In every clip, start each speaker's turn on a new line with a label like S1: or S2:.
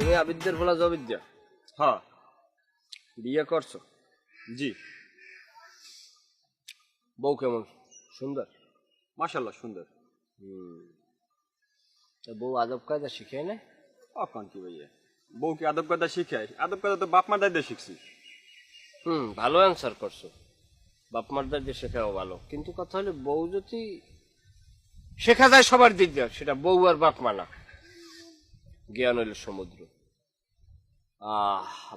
S1: তুমি আবিদ্যার বলা জবিদ্যা?
S2: হ্যাঁ।
S1: বিয়ে করছো?
S2: জি।
S1: বউ কেমন? সুন্দর?
S2: মাশাআল্লাহ সুন্দর।
S1: বউ আদব কায়দা শিখে না?
S2: অকন কি ভাইয়া, বউ কি আদব কায়দা শিখায়? আদব কায়দা তো বাপ মার দায়িত্বে শিখছি।
S1: ভালো অ্যান্সার করছো। বাপ মার দায়িত্বে শেখাও ভালো, কিন্তু কথা হলো বউ যদি শেখা যায় সবার দিক দিয়ে, সেটা বউ আর বাপ মা না, জ্ঞান হইল সমুদ্র।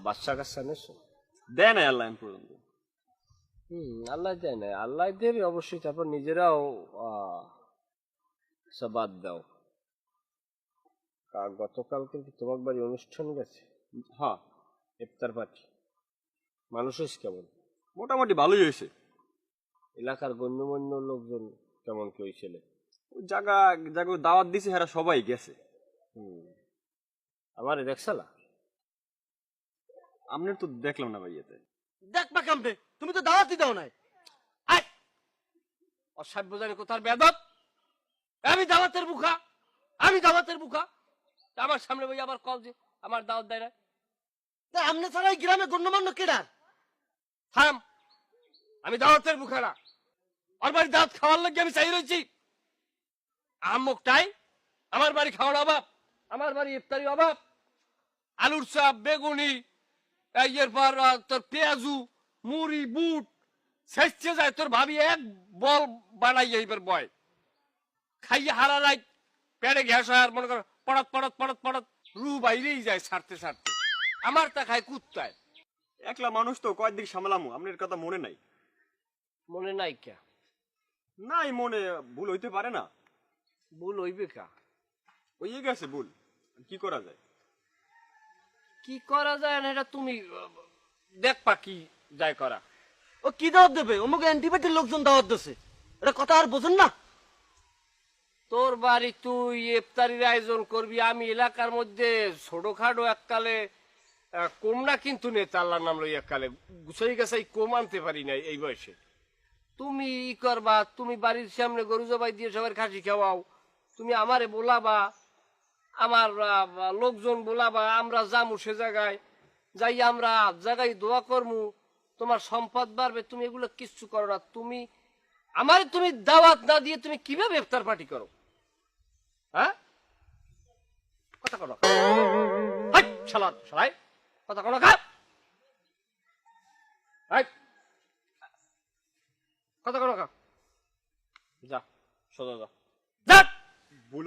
S1: বাচ্চা কাচ্চা নেছো?
S2: দেয় নাই আল্লাহ এখন পর্যন্ত।
S1: আল্লাহ দেয় না, আল্লাহ দেবে অবশ্যই, তারপর নিজেরাও বাদ দাও। গতকালকে কি তোমার বাড়ি অনুষ্ঠান গেছে?
S2: হ্যাঁ।
S1: ইফতার পার্টি। মানুষ কেমন?
S2: মোটামুটি ভালোই হয়েছে।
S1: এলাকার গণ্যমান্য লোকজন কেমন কি হয়েছিল?
S2: জায়গা জায়গা দাওয়াত দিছে, হেরা সবাই গেছে।
S1: আমারে দেখছালা?
S2: আপনার তো দেখলাম না ভাইয়াতে।
S3: দেখবা কেমনে, তুমি তো দাওয়াতই দাও নাই।
S1: অসভ্য জানি কোথার বেয়াদব। আমি দাওয়াতের বুকা, আমি দাওয়াতের বুকা। আমার সামনে ভাই আবার কল যে আমার দাওয়াত দেয় না।
S3: তা আমনে ছাড়া এই গ্রামে গণ্যমান্য কেডা?
S1: থাম, আমি দাওয়াতের বুকা না। ওর বাড়ি দাওয়াত খাওয়ার লাগে আমি চাই রয়েছি। আমুকটাই আমার বাড়ি খাওয়ার অভাব, আমার বাড়ি ইফতারি অভাব। আলুর চাপ, বেগুনি, এরপর তোর পেঁয়াজু, মুড়ি, বুট শেষে যায়। তোর ভাবি এক বল বানাই এইবার বয় খাইয়ে হারা রাত পেটে গ্যাস হয়, আর মনে কর পড়ত পড়ত পড়ত পড়ত রু বাইরেই যায় ছাড়তে ছাড়তে। আমার তা খায় কুত্তায়।
S2: একলা মানুষ তো কয়েকদিন সামলামু, আপনার কথা মনে নাই?
S1: মনে নাই কে?
S2: নাই মনে, ভুল হইতে পারে না।
S1: ভুল হইবে কা?
S2: হইয়ে গেছে ভুল, কি করা যায়?
S1: কি করা যায় না এটা তুমি দেখবা কি যায় করা।
S3: ও কি দাওয়াত দেবে? অমুক অ্যান্টিবায়োটিক লোকজন দাওয়াত দিছে, এটা কথা আর বোঝেন না?
S1: তোর বাড়ি তুই ইফতারির আয়োজন করবি, আমি এলাকার মধ্যে ছোটখাটো এককালে কমনা কিন্তু নেতা আল্লাহর নাম লই এককালে গুছাই গেছাই কম আনতে পারি নাই এই বয়সে। তুমি ই করবা, তুমি বাড়ির সামনে গরু জবাই দিয়ে সবার খাসি খাওয়াও, তুমি আমারে বলাবা, আমার লোকজন বলাবা, আমরা যামু সে জায়গায় যাই, আমরা জায়গায় দোয়া করমু, তোমার সম্পদ বাড়বে। তুমি এগুলো কিচ্ছু করো না। তুমি আমারে তুমি দাওয়াত না দিয়ে তুমি কিভাবে ইফতার পার্টি করো? হ্যাঁ, কথা কোনো শালা শালাই কথা কোনো খা, কথা কোনো খা, যা সোজা যা, যা।